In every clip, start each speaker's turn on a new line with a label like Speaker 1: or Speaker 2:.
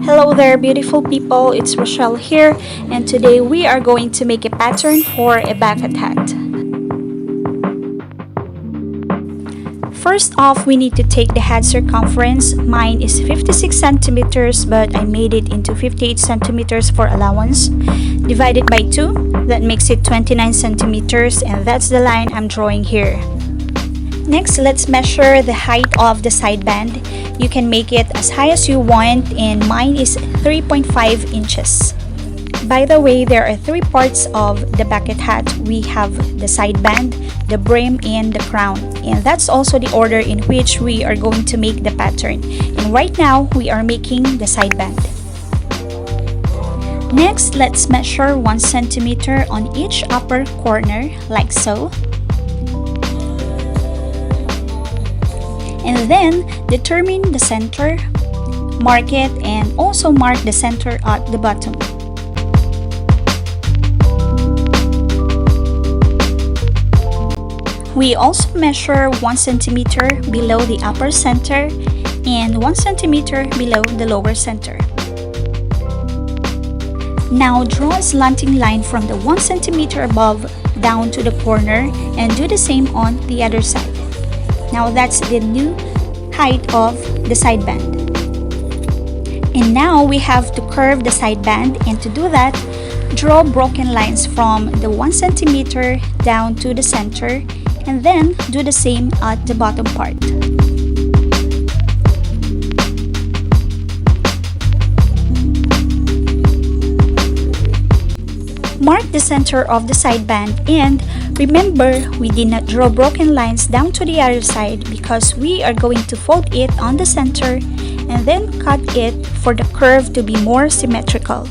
Speaker 1: Hello there, beautiful people. It's Rochelle here, and today we are going to make a pattern for a bucket hat. First off, we need to take the hat circumference. Mine is 56 centimeters, but I made it into 58 centimeters for allowance. Divided by 2, that makes it 29 centimeters, and that's the line I'm drawing here. Next, let's measure the height of the sideband. You can make it as high as you want, and mine is 3.5 inches. By the way, there are 3 parts of the bucket hat. We have the sideband, the brim, and the crown. And that's also the order in which we are going to make the pattern. And right now, we are making the sideband. Next, let's measure 1 centimeter on each upper corner, like so. And then, determine the center, mark it, and also mark the center at the bottom. We also measure 1 centimeter below the upper center and 1 centimeter below the lower center. Now, draw a slanting line from the 1 centimeter above down to the corner and do the same on the other side. Now that's the new height of the sideband. And now we have to curve the sideband, and to do that, draw broken lines from the 1 centimeter down to the center, and then do the same at the bottom part. Mark the center of the sideband, and remember, we did not draw broken lines down to the other side because we are going to fold it on the center and then cut it for the curve to be more symmetrical.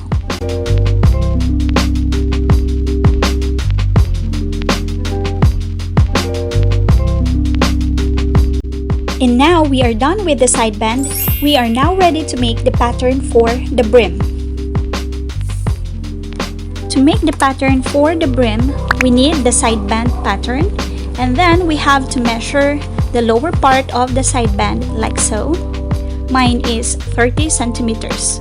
Speaker 1: And now we are done with the sideband. We are now ready to make the pattern for the brim. To make the pattern for the brim, we need the sideband pattern, and then we have to measure the lower part of the sideband like so. Mine is 30 centimeters.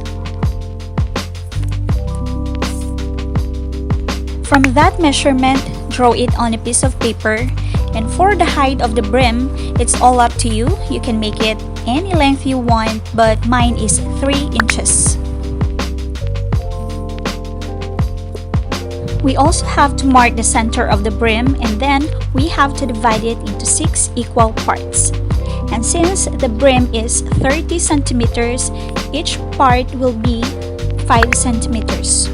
Speaker 1: From that measurement, draw it on a piece of paper, and for the height of the brim, it's all up to you. You can make it any length you want, but mine is 3 inches. We also have to mark the center of the brim, and then we have to divide it into 6 equal parts. And since the brim is 30 centimeters, each part will be 5 centimeters.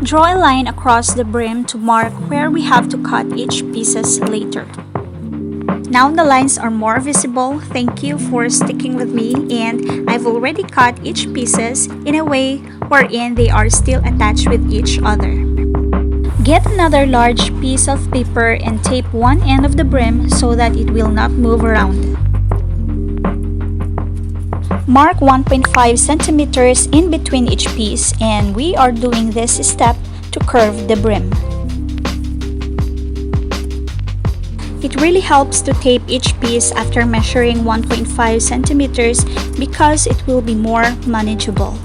Speaker 1: Draw a line across the brim to mark where we have to cut each pieces later. Now the lines are more visible. Thank you for sticking with me, and I've already cut each pieces in a way wherein they are still attached with each other. Get another large piece of paper and tape one end of the brim so that it will not move around. Mark 1.5 centimeters in between each piece, and we are doing this step to curve the brim. It really helps to tape each piece after measuring 1.5 centimeters because it will be more manageable.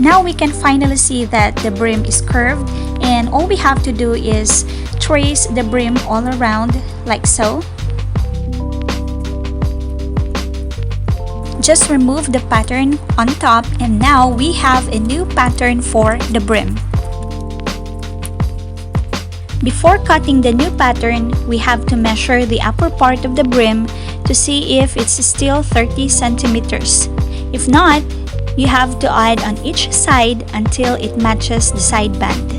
Speaker 1: Now we can finally see that the brim is curved, and all we have to do is trace the brim all around like so. Just remove the pattern on top, and now we have a new pattern for the brim. Before cutting the new pattern, we have to measure the upper part of the brim to see if it's still 30 centimeters. If not, you have to add on each side until it matches the sideband.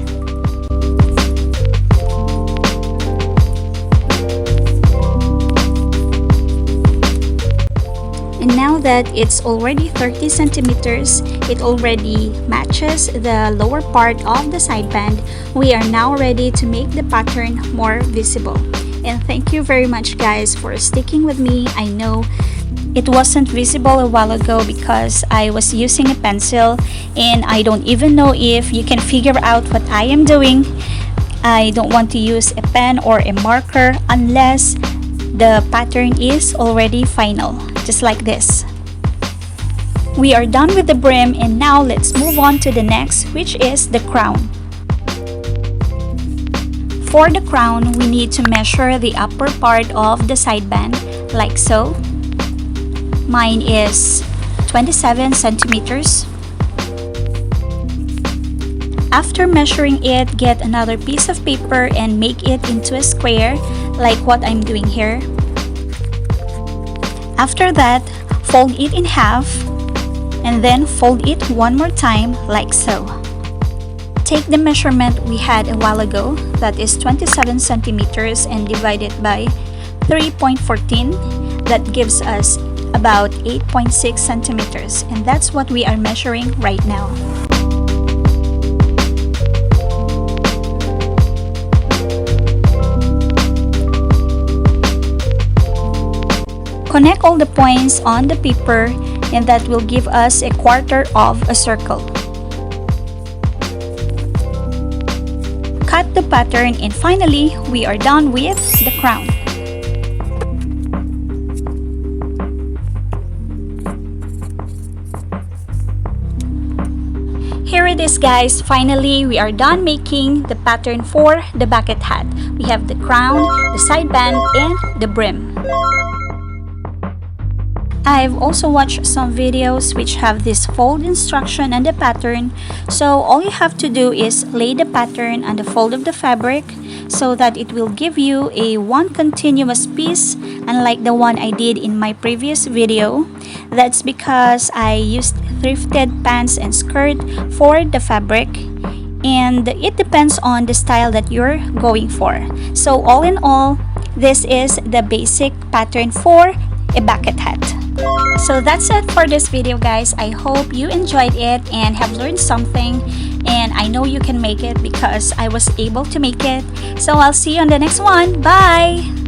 Speaker 1: that it's already 30 centimeters, it already matches the lower part of the sideband, we are now ready to make the pattern more visible. And thank you very much guys for sticking with me. I know it wasn't visible a while ago because I was using a pencil, and I don't even know if you can figure out what I am doing. I don't want to use a pen or a marker unless the pattern is already final, just like this. We are done with the brim, and now let's move on to the next, which is the crown. For the crown, we need to measure the upper part of the sideband, like so. Mine is 27 centimeters. After measuring it, get another piece of paper and make it into a square, like what I'm doing here. After that, fold it in half, and then fold it one more time, like so. Take the measurement we had a while ago, that is 27 centimeters, and divide it by 3.14. That gives us about 8.6 centimeters, and that's what we are measuring right now. Connect all the points on the paper, and that will give us a quarter of a circle. Cut the pattern, and finally, we are done with the crown. Here it is guys, finally we are done making the pattern for the bucket hat. We have the crown, the sideband, and the brim. I've also watched some videos which have this fold instruction and the pattern, so all you have to do is lay the pattern on the fold of the fabric so that it will give you a one continuous piece, unlike the one I did in my previous video. That's because I used thrifted pants and skirt for the fabric, and it depends on the style that you're going for. So all in all, this is the basic pattern for a bucket hat. So that's it for this video guys. I hope you enjoyed it and have learned something, and I know you can make it because I was able to make it. So I'll see you on the next one. Bye!